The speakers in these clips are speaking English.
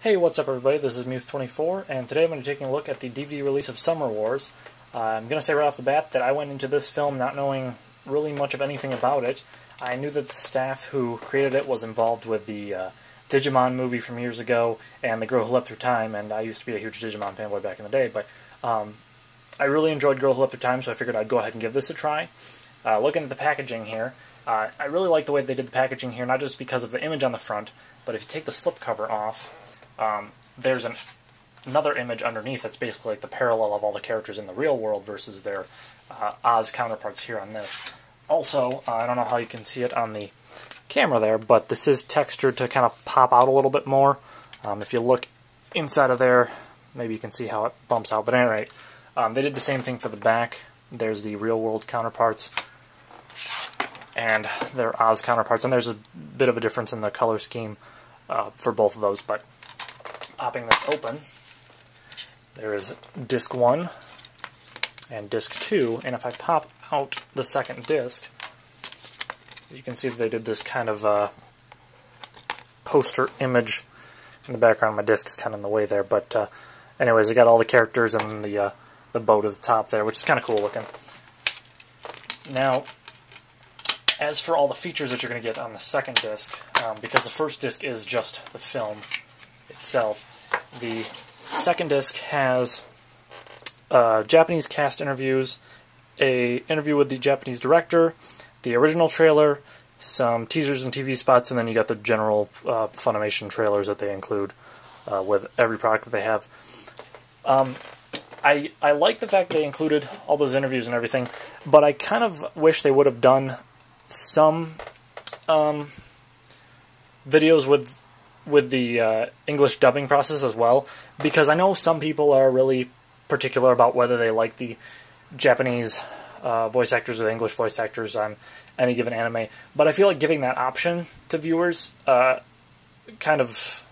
Hey, what's up everybody? This is Muth24, and today I'm going to be taking a look at the DVD release of Summer Wars. I'm going to say right off the bat that I went into this film not knowing really much of anything about it. I knew that the staff who created it was involved with the Digimon movie from years ago, and The Girl Who Leapt Through Time, and I used to be a huge Digimon fanboy back in the day, but I really enjoyed Girl Who Leapt Through Time, so I figured I'd go ahead and give this a try. Looking at the packaging here, I really like the way they did the packaging here, not just because of the image on the front, but if you take the slipcover off, there's another image underneath that's basically like the parallel of all the characters in the real world versus their Oz counterparts here on this. Also, I don't know how you can see it on the camera there, but this is textured to kind of pop out a little bit more. If you look inside of there, maybe you can see how it bumps out. But anyway, they did the same thing for the back. There's the real world counterparts and their Oz counterparts, and there's a bit of a difference in the color scheme for both of those, but popping this open, there is disc 1 and disc 2, and if I pop out the second disc, you can see that they did this kind of poster image in the background. My disc is kind of in the way there, but anyways, I got all the characters and the boat at the top there, which is kind of cool looking. Now, as for all the features that you're going to get on the second disc, because the first disc is just the film itself, the second disc has Japanese cast interviews, an interview with the Japanese director, the original trailer, some teasers and TV spots, and then you got the general Funimation trailers that they include with every product that they have. I like the fact they included all those interviews and everything, but I kind of wish they would have done some videos with the English dubbing process as well, because I know some people are really particular about whether they like the Japanese voice actors or the English voice actors on any given anime, but I feel like giving that option to viewers kind of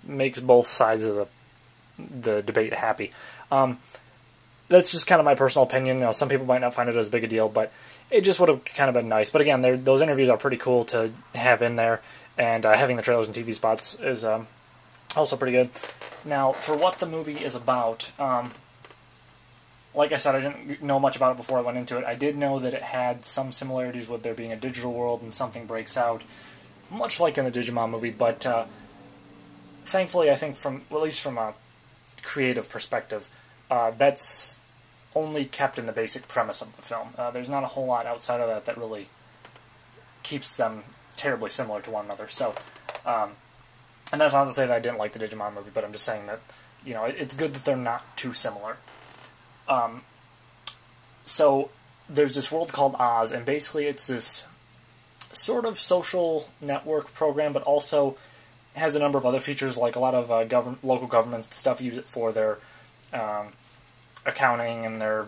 makes both sides of the debate happy. That's just kind of my personal opinion. You know, some people might not find it as big a deal, but it just would have kind of been nice. But again, those interviews are pretty cool to have in there, and having the trailers and TV spots is also pretty good. Now, for what the movie is about, like I said, I didn't know much about it before I went into it. I did know that it had some similarities with there being a digital world and something breaks out, much like in the Digimon movie, but thankfully, I think at least from a creative perspective, that's only kept in the basic premise of the film. There's not a whole lot outside of that really keeps them terribly similar to one another. So, and that's not to say that I didn't like the Digimon movie, but I'm just saying that, you know, it's good that they're not too similar. So there's this world called Oz, and basically it's this sort of social network program, but also has a number of other features, like a lot of local government stuff use it for their accounting and their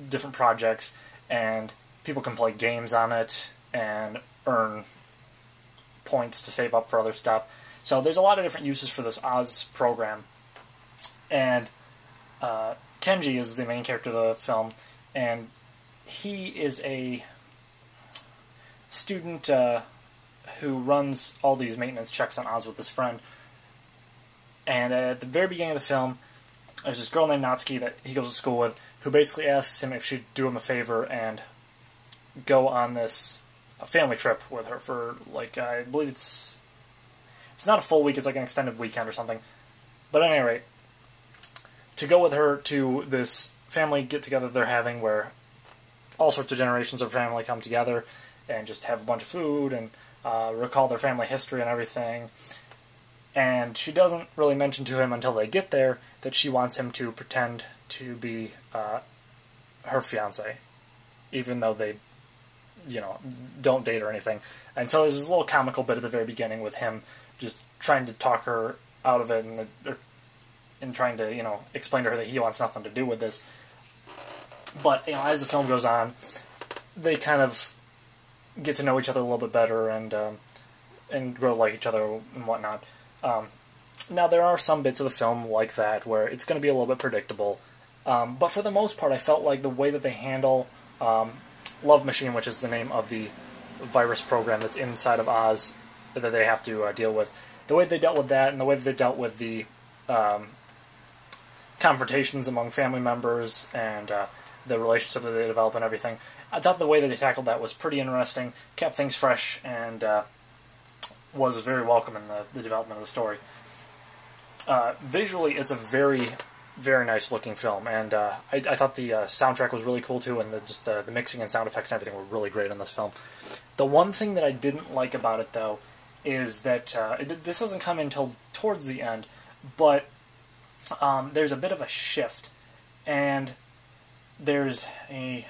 different projects, and people can play games on it and earn points to save up for other stuff. So there's a lot of different uses for this Oz program, and Kenji is the main character of the film, and he is a student who runs all these maintenance checks on Oz with his friend. And at the very beginning of the film, there's this girl named Natsuki that he goes to school with, who basically asks him if she'd do him a favor and go on this family trip with her for, like, I believe it's not a full week, it's like an extended weekend or something. But at any rate, to go with her to this family get-together they're having, where all sorts of generations of family come together and just have a bunch of food and recall their family history and everything. And she doesn't really mention to him until they get there that she wants him to pretend to be her fiancé, even though they, you know, don't date or anything. And so there's this little comical bit at the very beginning with him just trying to talk her out of it and trying to, you know, explain to her that he wants nothing to do with this. But, you know, as the film goes on, they kind of get to know each other a little bit better and grow to like each other and whatnot. Now, there are some bits of the film like that where it's going to be a little bit predictable, but for the most part, I felt like the way that they handle Love Machine, which is the name of the virus program that's inside of Oz that they have to deal with, the way they dealt with that and the way they dealt with the confrontations among family members and the relationship that they develop and everything, I thought the way that they tackled that was pretty interesting, kept things fresh, and was very welcome in the development of the story. Visually, it's a very, very nice looking film, and I thought the soundtrack was really cool too, and the mixing and sound effects and everything were really great in this film. The one thing that I didn't like about it, though, is that this doesn't come until towards the end, but there's a bit of a shift, and there's a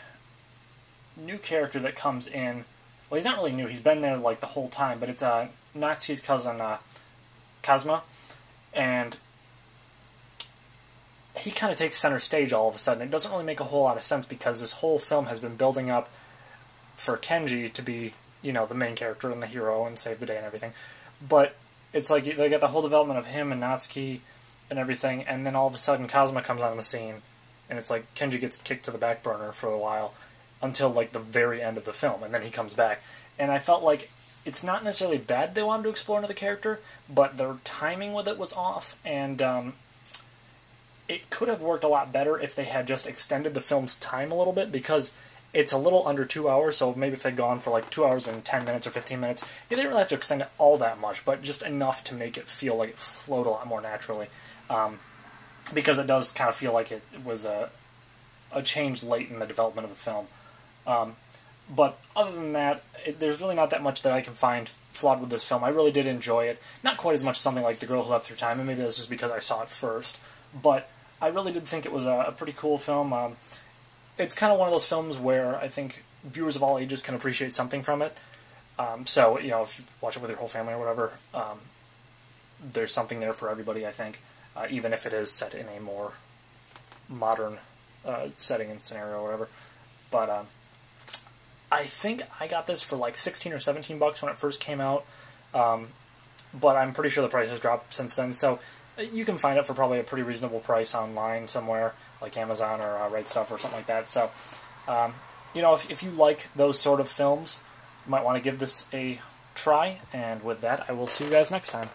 new character that comes in. Well, he's not really new, he's been there like the whole time, but it's Natsuki's cousin, Kazuma, and he kind of takes center stage all of a sudden. It doesn't really make a whole lot of sense because this whole film has been building up for Kenji to be, the main character and the hero and save the day and everything. But it's like they get the whole development of him and Natsuki and everything, and then all of a sudden Kazuma comes on the scene, and it's like Kenji gets kicked to the back burner for a while until like the very end of the film, and then he comes back. And I felt like it's not necessarily bad they wanted to explore another character, but their timing with it was off, and it could have worked a lot better if they had just extended the film's time a little bit, because it's a little under 2 hours, so maybe if they'd gone for like 2 hours and 10 minutes or 15 minutes, they didn't really have to extend it all that much, but just enough to make it feel like it flowed a lot more naturally. Because it does kind of feel like it was a change late in the development of the film. But other than that, there's really not that much that I can find flawed with this film. I really did enjoy it. Not quite as much as something like The Girl Who Left Through Time, and maybe that's just because I saw it first. But I really did think it was a pretty cool film. It's kind of one of those films where I think viewers of all ages can appreciate something from it. So, if you watch it with your whole family or whatever, there's something there for everybody, I think, even if it is set in a more modern setting and scenario or whatever. But I think I got this for like 16 or 17 bucks when it first came out, but I'm pretty sure the price has dropped since then, so you can find it for probably a pretty reasonable price online somewhere, like Amazon or Right Stuff or something like that. So, if you like those sort of films, you might want to give this a try, and with that, I will see you guys next time.